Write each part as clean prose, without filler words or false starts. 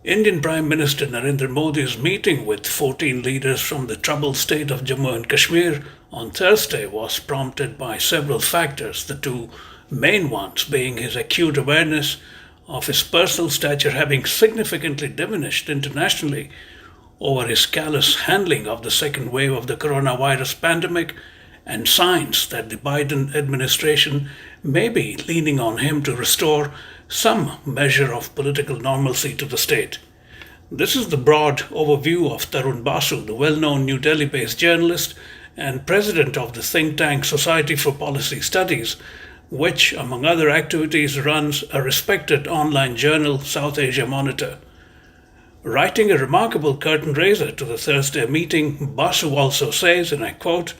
Indian Prime Minister Narendra Modi's meeting with 14 leaders from the troubled state of Jammu and Kashmir on Thursday was prompted by several factors, the two main ones being his acute awareness of his personal stature having significantly diminished internationally over his callous handling of the second wave of the coronavirus pandemic and signs that the Biden administration may be leaning on him to restore some measure of political normalcy to the state. This is the broad overview of Tarun Basu, the well known New Delhi based journalist and president of the think tank Society for Policy Studies, which, among other activities, runs a respected online journal, South Asia Monitor. Writing a remarkable curtain raiser to the Thursday meeting, Basu also says, and I quote,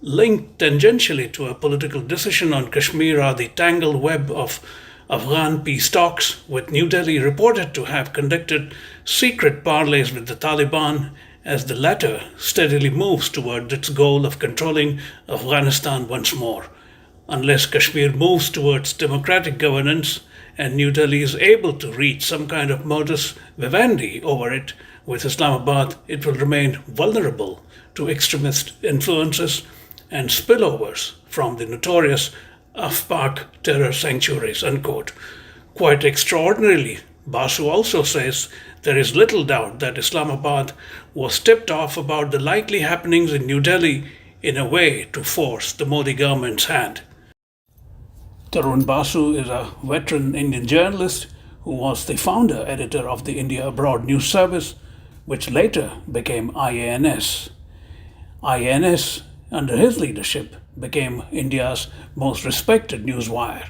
linked tangentially to a political decision on Kashmir are the tangled web of Afghan peace talks, with New Delhi reported to have conducted secret parleys with the Taliban as the latter steadily moves toward its goal of controlling Afghanistan once more. Unless Kashmir moves towards democratic governance and New Delhi is able to reach some kind of modus vivendi over it with Islamabad, it will remain vulnerable to extremist influences and spillovers from the notorious Afpak terror sanctuaries. Unquote. Quite extraordinarily, Basu also says there is little doubt that Islamabad was tipped off about the likely happenings in New Delhi in a way to force the Modi government's hand. Tarun Basu is a veteran Indian journalist who was the founder editor of the India Abroad news service, which later became IANS. IANS, under his leadership, became India's most respected newswire.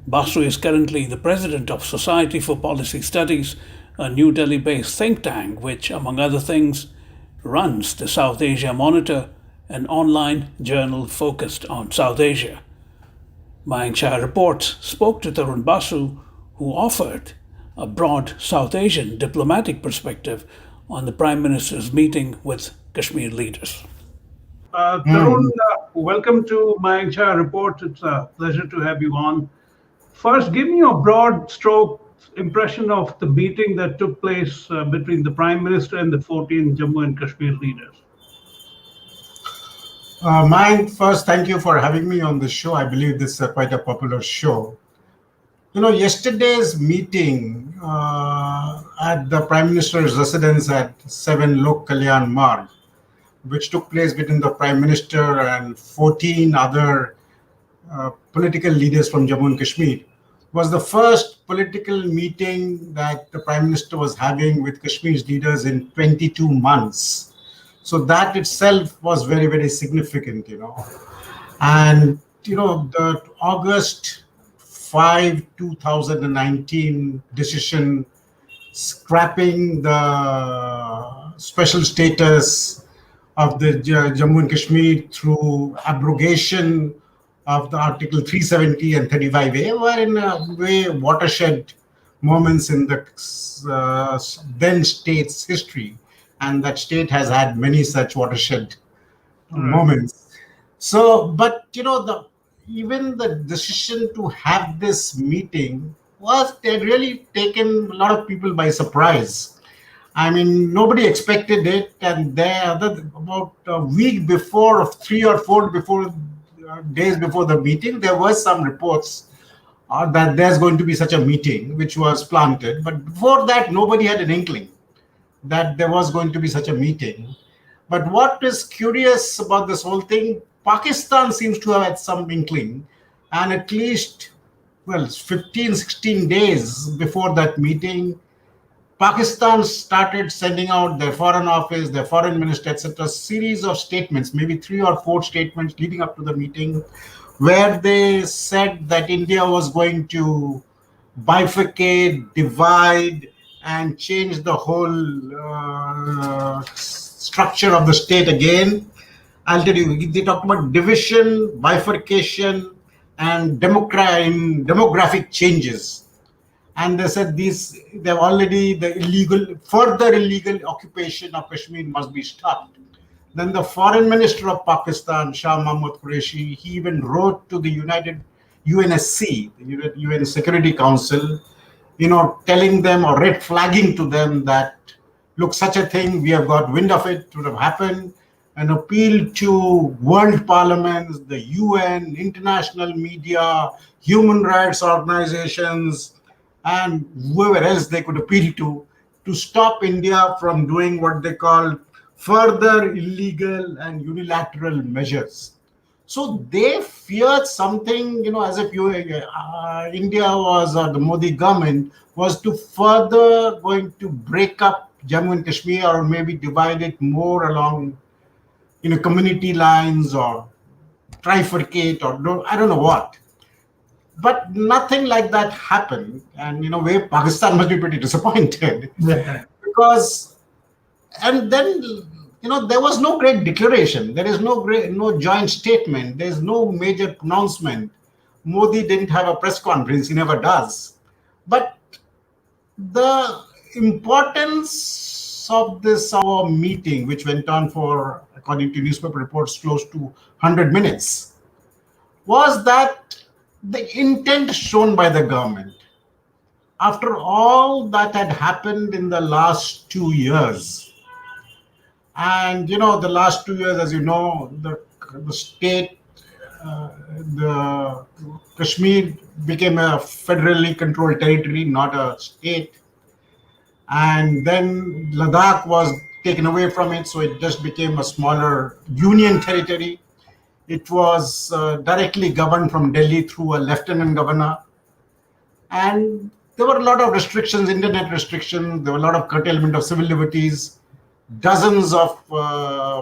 Basu is currently the president of Society for Policy Studies, a New Delhi based think tank which, among other things, runs the South Asia Monitor, an online journal focused on South Asia. Mayank Chhaya reports spoke to Tarun Basu, who offered a broad South Asian diplomatic perspective on the Prime Minister's meeting with Kashmir leaders. Tarun, welcome to Mayank Chhaya Report. It's a pleasure to have you on. First, give me a broad stroke impression of the meeting that took place between the Prime Minister and the 14 Jammu and Kashmir leaders. Mayank, first, thank you for having me on the show. I believe this is quite a popular show. Yesterday's meeting at the Prime Minister's residence at 7 Lok Kalyan Marg, which took place between the Prime Minister and 14 other political leaders from Jammu and Kashmir, was the first political meeting that the Prime Minister was having with Kashmir's leaders in 22 months. So that itself was very, very significant, And, the August 5, 2019 decision scrapping the special status of the Jammu and Kashmir through abrogation of the Article 370 and 35A were in a way watershed moments in the then state's history. And that state has had many such watershed moments. So, but even the decision to have this meeting had really taken a lot of people by surprise. I mean, nobody expected it, and about a week before, or 3 or 4 days before the meeting, there were some reports that there's going to be such a meeting, which was planted. But before that, nobody had an inkling that there was going to be such a meeting. But what is curious about this whole thing, Pakistan seems to have had some inkling, and at least, 15, 16 days before that meeting, Pakistan started sending out their foreign office, their foreign minister, etc., series of statements, maybe 3 or 4 statements leading up to the meeting, where they said that India was going to bifurcate, divide, and change the whole structure of the state again. I'll tell you, they talked about division, bifurcation, and demographic changes. And they said they've already, further illegal occupation of Kashmir must be stopped. Then the foreign minister of Pakistan, Shah Mahmood Qureshi, he even wrote to the UNSC, the UN Security Council, telling them or red flagging to them that, look, such a thing, we have got wind of it, would have happened, an appeal to world parliaments, the UN, international media, human rights organizations, and whoever else they could appeal to stop India from doing what they call further illegal and unilateral measures. So they feared something, as if India was, or the Modi government was to further going to break up Jammu and Kashmir, or maybe divide it more along, community lines, or trifurcate, or I don't know what. But nothing like that happened. And, where Pakistan must be pretty disappointed because, and then, there was no great declaration. There is no joint statement. There's no major pronouncement. Modi didn't have a press conference. He never does. But the importance of this our meeting, which went on for, according to newspaper reports, close to 100 minutes, was that the intent shown by the government, after all that had happened in the last 2 years, and the last 2 years, as you know, the state, the Kashmir became a federally controlled territory, not a state. And then Ladakh was taken away from it, so it just became a smaller union territory. It was directly governed from Delhi through a lieutenant governor. And there were a lot of restrictions, internet restrictions, there were a lot of curtailment of civil liberties. Dozens of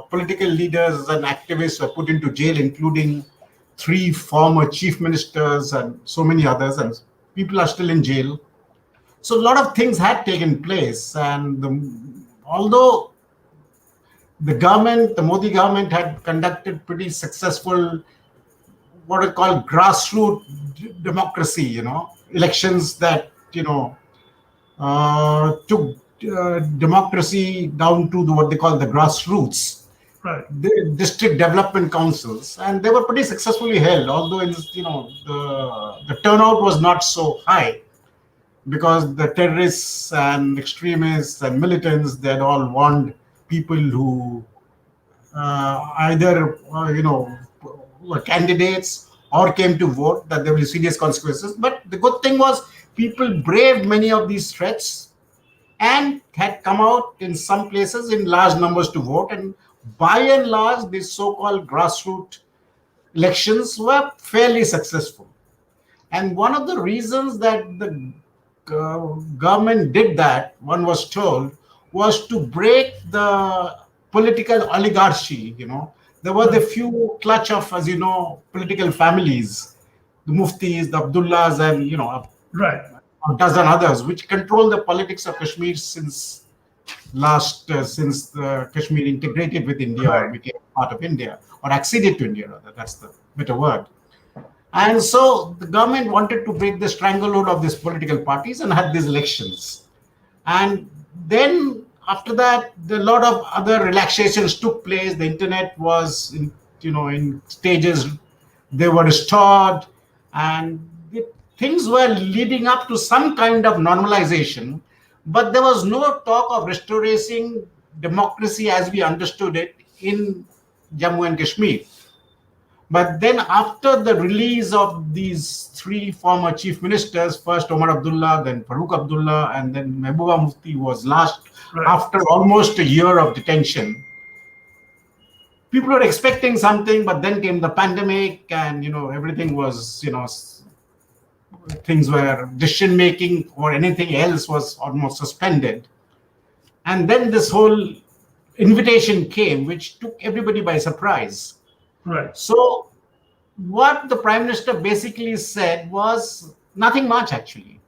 political leaders and activists were put into jail, including 3 former chief ministers and so many others, and people are still in jail. So a lot of things had taken place, and although the government, the Modi government, had conducted pretty successful, what are called grassroots democracy, elections that, took democracy down to what they call the grassroots, Right. the district development councils, and they were pretty successfully held, although the turnout was not so high, because the terrorists and extremists and militants, they had all warned people who either were candidates or came to vote that there will be serious consequences. But the good thing was people braved many of these threats and had come out in some places in large numbers to vote. And by and large, these so-called grassroots elections were fairly successful. And one of the reasons that the government did that, one was told, was to break the political oligarchy. There were the few clutch of, as you know, political families, the muftis, the Abdullahs, and Right. a dozen others, which control the politics of Kashmir since the Kashmir integrated with India, or became part of India, or acceded to India, rather. That's the better word. And so the government wanted to break the stranglehold of these political parties and had these elections. And then after that, a lot of other relaxations took place. The internet was in stages. They were restored, and things were leading up to some kind of normalization. But there was no talk of restoring democracy as we understood it in Jammu and Kashmir. But then after the release of these 3 former chief ministers, first Omar Abdullah, then Farooq Abdullah, and then Mehbooba Mufti was last, after almost a year of detention, people were expecting something, but then came the pandemic, and everything was, things were, decision making or anything else was almost suspended. And then this whole invitation came, which took everybody by surprise. Right. So what the Prime Minister basically said was nothing much, actually.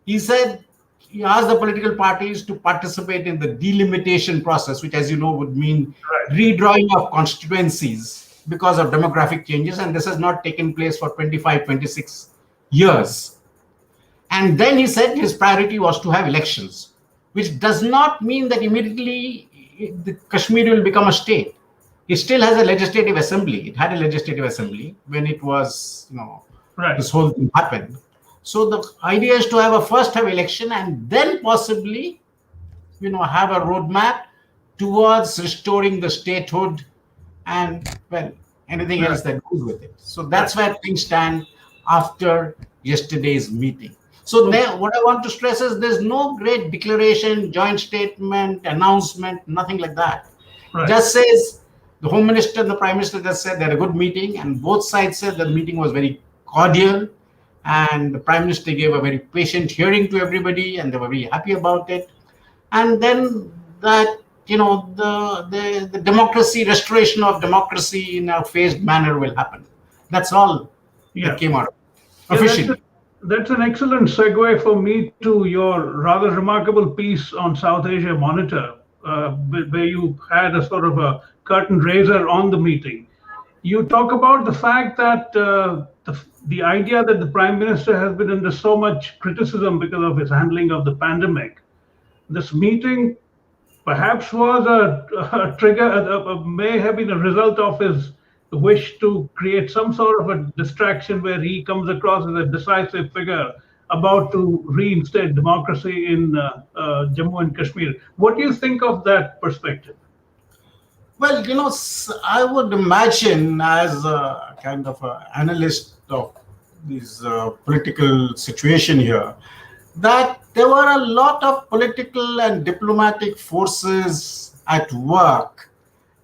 He said he asked the political parties to participate in the delimitation process, which, as you know, would mean redrawing of constituencies because of demographic changes. And this has not taken place for 25, 26 years. And then he said his priority was to have elections, which does not mean that immediately the Kashmir will become a state. It still has a legislative assembly. It had a legislative assembly when it was, this whole thing happened. So the idea is to have a first have election and then possibly, have a roadmap towards restoring the statehood and, well, anything Right, else that goes with it. So right. that's where things stand after yesterday's meeting. So Okay, there, what I want to stress is there's no great declaration, joint statement, announcement, nothing like that. right. Just says the Home Minister and the Prime Minister just said they had a good meeting, and both sides said that the meeting was very cordial, and the Prime Minister gave a very patient hearing to everybody, and they were very happy about it. And then that, the democracy, restoration of democracy in a phased manner will happen. That's all that Yeah. came out Yeah, officially. that's an excellent segue for me to your rather remarkable piece on South Asia Monitor, where you had a sort of a curtain raiser on the meeting. You talk about the fact that the idea that the Prime Minister has been under so much criticism because of his handling of the pandemic. This meeting perhaps was a trigger, may have been a result of his wish to create some sort of a distraction where he comes across as a decisive figure about to reinstate democracy in Jammu and Kashmir. What do you think of that perspective? Well, I would imagine, as a kind of an analyst of this political situation here, that there were a lot of political and diplomatic forces at work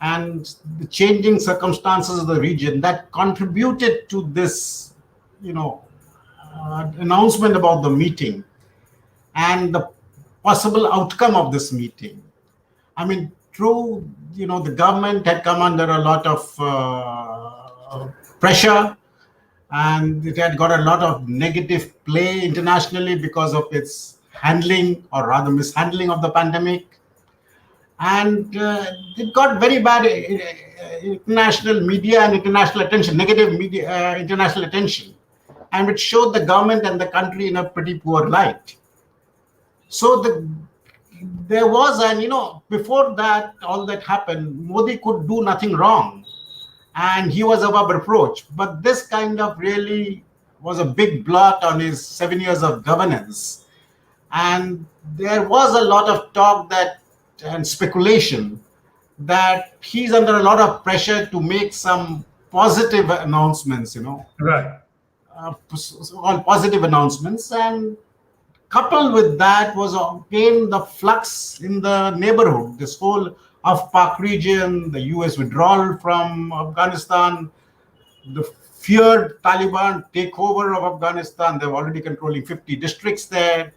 and the changing circumstances of the region that contributed to this, announcement about the meeting and the possible outcome of this meeting. I mean, true, the government had come under a lot of pressure, and it had got a lot of negative play internationally because of its handling, or rather mishandling, of the pandemic. And it got very bad international media and international attention, negative media, international attention, and it showed the government and the country in a pretty poor light. So there was, and before that, all that happened, Modi could do nothing wrong, and he was above reproach. But this kind of really was a big blot on his 7 years of governance. And there was a lot of talk that and speculation that he's under a lot of pressure to make some positive announcements, Right. all positive announcements. And coupled with that was again the flux in the neighborhood, this whole of Pak region, the US withdrawal from Afghanistan, the feared Taliban takeover of Afghanistan. They're already controlling 50 districts there.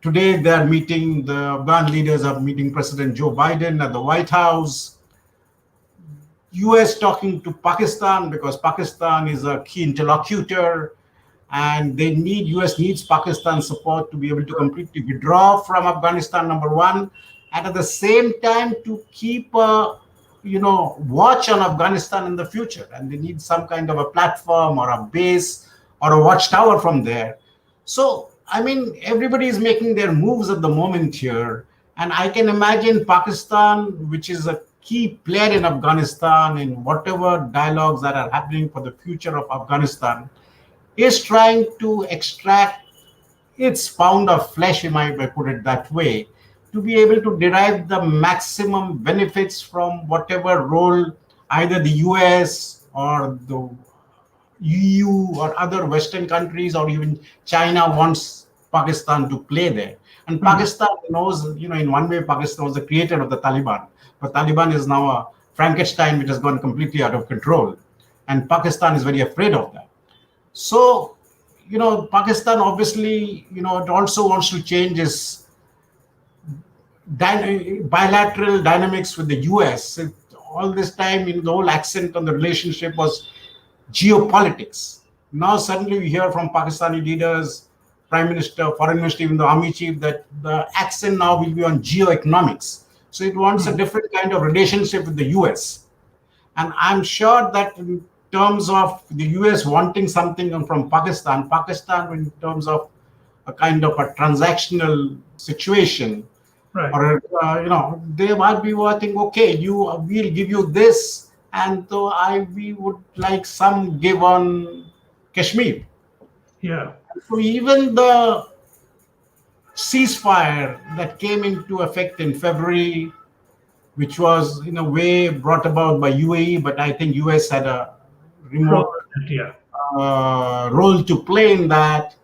Today, they're meeting, the Afghan leaders are meeting President Joe Biden at the White House. US talking to Pakistan because Pakistan is a key interlocutor, and US needs Pakistan support to be able to completely withdraw from Afghanistan, number one, and at the same time to keep a watch on Afghanistan in the future. And they need some kind of a platform or a base or a watchtower from there. So I mean, everybody is making their moves at the moment here, and I can imagine Pakistan, which is a key player in Afghanistan, in whatever dialogues that are happening for the future of Afghanistan, is trying to extract its pound of flesh, if I may put it that way, to be able to derive the maximum benefits from whatever role either the US or the EU or other Western countries or even China wants Pakistan to play there. And Hmm. Pakistan knows, in one way, Pakistan was the creator of the Taliban. But Taliban is now a Frankenstein which has gone completely out of control. And Pakistan is very afraid of that. So, Pakistan obviously, it also wants to change its bilateral dynamics with the US. All this time, the whole accent on the relationship was geopolitics. Now, suddenly, we hear from Pakistani leaders, Prime Minister, Foreign Minister, even the Army Chief, that the accent now will be on geoeconomics. So, it wants a Hmm. different kind of relationship with the US. And I'm sure that in terms of the US wanting something from Pakistan, Pakistan, in terms of a kind of a transactional situation, Right. or they might be working, okay, we'll give you this, and so we would like some give on Kashmir. Yeah. So even the ceasefire that came into effect in February, which was in a way brought about by UAE, but I think US had a From remote it, yeah. role to play in that.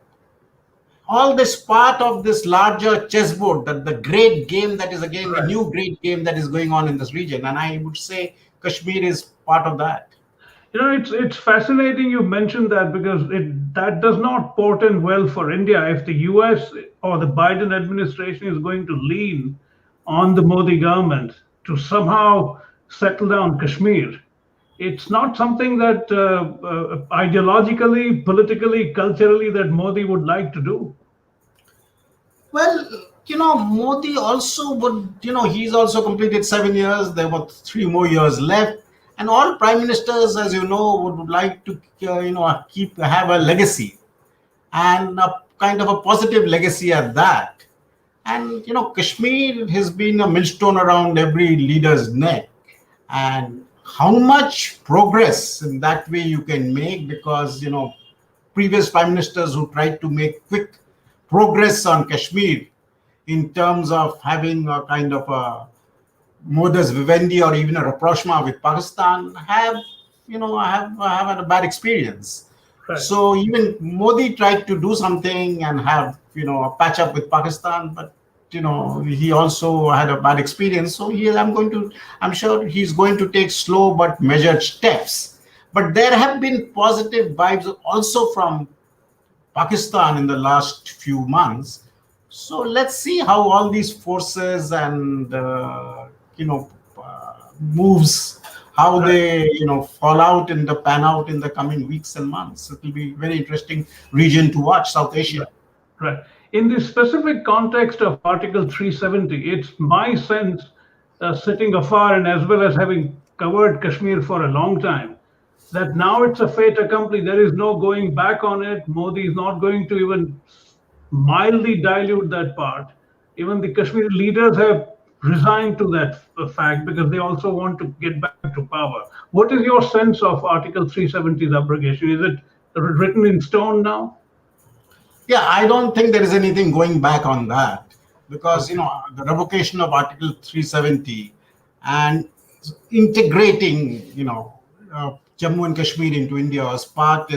All this part of this larger chessboard, that the great game that is again the Right. new great game that is going on in this region, and I would say Kashmir is part of that. It's fascinating you mentioned that because that does not portend well for India if the US or the Biden administration is going to lean on the Modi government to somehow settle down Kashmir. It's not something that ideologically, politically, culturally that Modi would like to do. Well, Modi also would, he's also completed 7 years. There were 3 more years left. And all prime ministers, as you know, would like to, have a legacy, and a kind of a positive legacy at that. And, Kashmir has been a millstone around every leader's neck. And how much progress in that way you can make, because, previous prime ministers who tried to make quick progress on Kashmir in terms of having a kind of a modus vivendi or even a rapprochement with Pakistan have had a bad experience. Right. So even Modi tried to do something and have a patch up with Pakistan, but he also had a bad experience. So I'm sure he's going to take slow but measured steps. But there have been positive vibes also from Pakistan in the last few months. So let's see how all these forces and moves, how Right. they fall out in the pan out in the coming weeks and months. It will be very interesting region to watch, South Asia. Right. In the specific context of Article 370, it's my sense, sitting afar and as well as having covered Kashmir for a long time, that now it's a fait accompli. There is no going back on it. Modi is not going to even mildly dilute that part. Even the Kashmiri leaders have resigned to that fact because they also want to get back to power. What is your sense of Article 370's abrogation? Is it written in stone now? Yeah, I don't think there is anything going back on that, because Okay. the revocation of Article 370 and integrating Jammu and Kashmir into India is part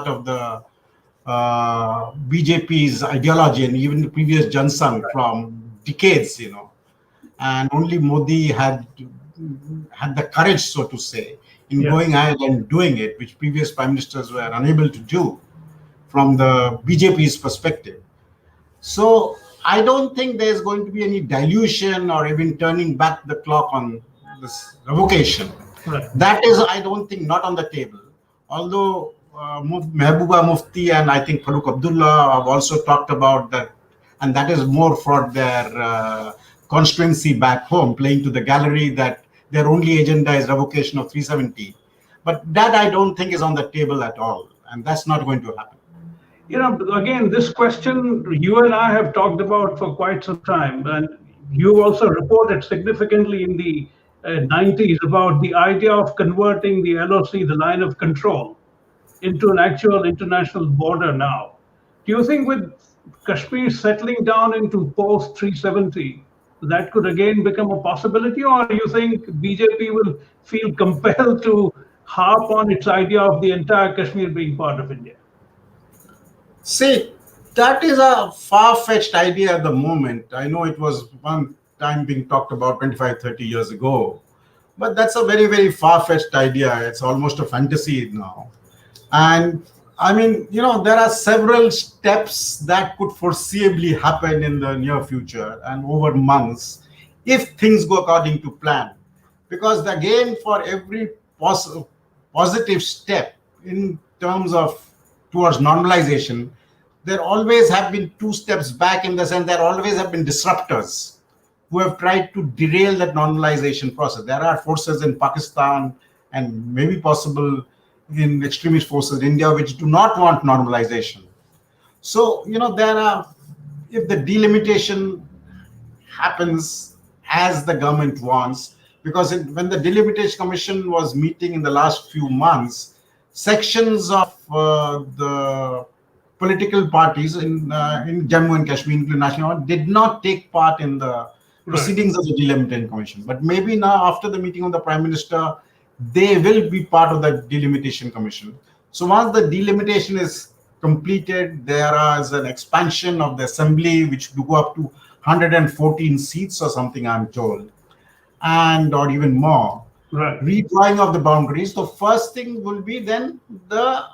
of the BJP's ideology and even the previous Jansang from decades, and only Modi had the courage, so to say, in Yeah. going ahead and doing it, which previous prime ministers were unable to do from the BJP's perspective. So I don't think there's going to be any dilution or even turning back the clock on this revocation. Right. That is, I don't think, not on the table. Although Mehbooba Mufti and I think Farooq Abdullah have also talked about that, and that is more for their constituency back home, playing to the gallery that their only agenda is revocation of 370. But that I don't think is on the table at all, and that's not going to happen. Again, this question you and I have talked about for quite some time, and you also reported significantly in the 90s about the idea of converting the LOC, the line of control, into an actual international border now. Do you think with Kashmir settling down into post 370, that could again become a possibility, or do you think BJP will feel compelled to harp on its idea of the entire Kashmir being part of India? See, that is a far-fetched idea at the moment. I know it was one time being talked about 25, 30 years ago, but that's a very, very far-fetched idea. It's almost a fantasy now. And I mean, there are several steps that could foreseeably happen in the near future and over months if things go according to plan. Because again, for every positive step in terms of towards normalization, there always have been two steps back, in the sense there always have been disruptors who have tried to derail that normalization process. There are forces in Pakistan and maybe possible in extremist forces in India which do not want normalization. So, if the delimitation happens as the government wants, because when the delimitation commission was meeting in the last few months, sections of the political parties in Jammu and Kashmir, including National, did not take part in the Right. proceedings of the delimitation commission. But maybe now, after the meeting of the prime minister, they will be part of the delimitation commission. So once the delimitation is completed, there is an expansion of the assembly which will go up to 114 seats or something, I'm told, and or even more. Right. Redrawing of the boundaries. The first thing will be then the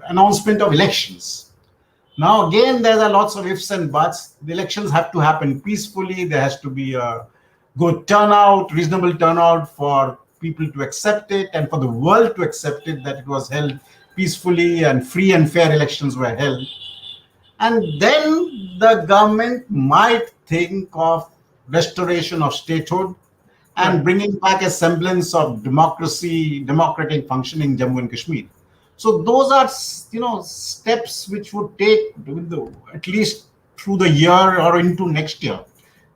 announcement of elections. Now, again, there are lots of ifs and buts. The elections have to happen peacefully. There has to be a good turnout, reasonable turnout for people to accept it and for the world to accept it that it was held peacefully and free and fair elections were held. And then the government might think of restoration of statehood and Right. bringing back a semblance of democracy, democratic functioning Jammu and Kashmir. So those are, steps which would take at least through the year or into next year,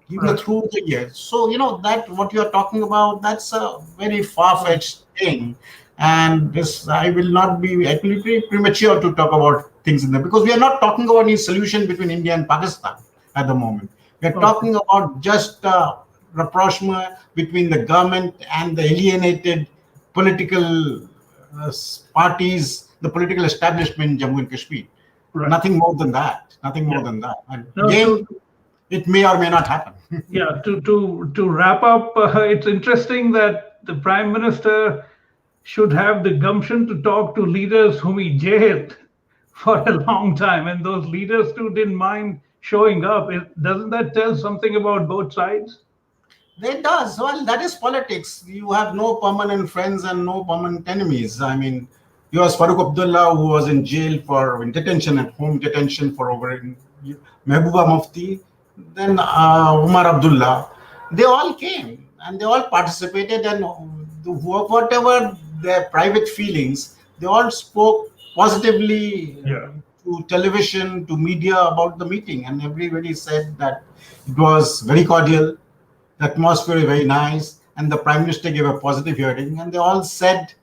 even Right. through the year. So that what you are talking about, that's a very far-fetched thing, and this I will not be. It will be premature to talk about things in there because we are not talking about any solution between India and Pakistan at the moment. We are Okay. talking about just rapprochement between the government and the alienated political parties, the political establishment in Jammu and Kashmir. Right. Nothing more than that. Nothing more Yeah. than that. And No, again, it may or may not happen. yeah, to wrap up, it's interesting that the prime minister should have the gumption to talk to leaders whom he jailed for a long time, and those leaders too didn't mind showing up. Doesn't that tell something about both sides? It does. Well, that is politics. You have no permanent friends and no permanent enemies. I mean, yours Farooq Abdullah, who was in jail in detention, at home detention for over Mehbooba Mufti, then Umar Abdullah. They all came and they all participated, and whatever their private feelings, they all spoke positively Yeah. to television, to media about the meeting, and everybody said that it was very cordial. The atmosphere is very nice, and the prime minister gave a positive hearing, and they all said,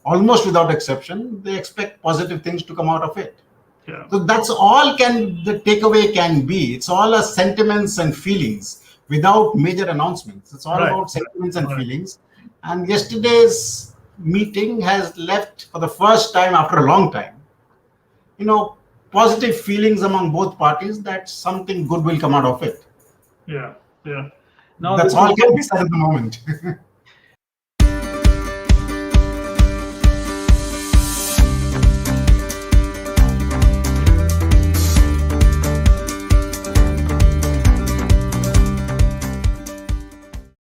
almost without exception, they expect positive things to come out of it. Yeah. So that's all the takeaway can be. It's all a sentiments and feelings without major announcements. It's all Right. about sentiments and Right. feelings. And yesterday's meeting has left, for the first time after a long time, you know, positive feelings among both parties that something good will come out of it. Yeah. Yeah. Now, That's all can be said at the moment.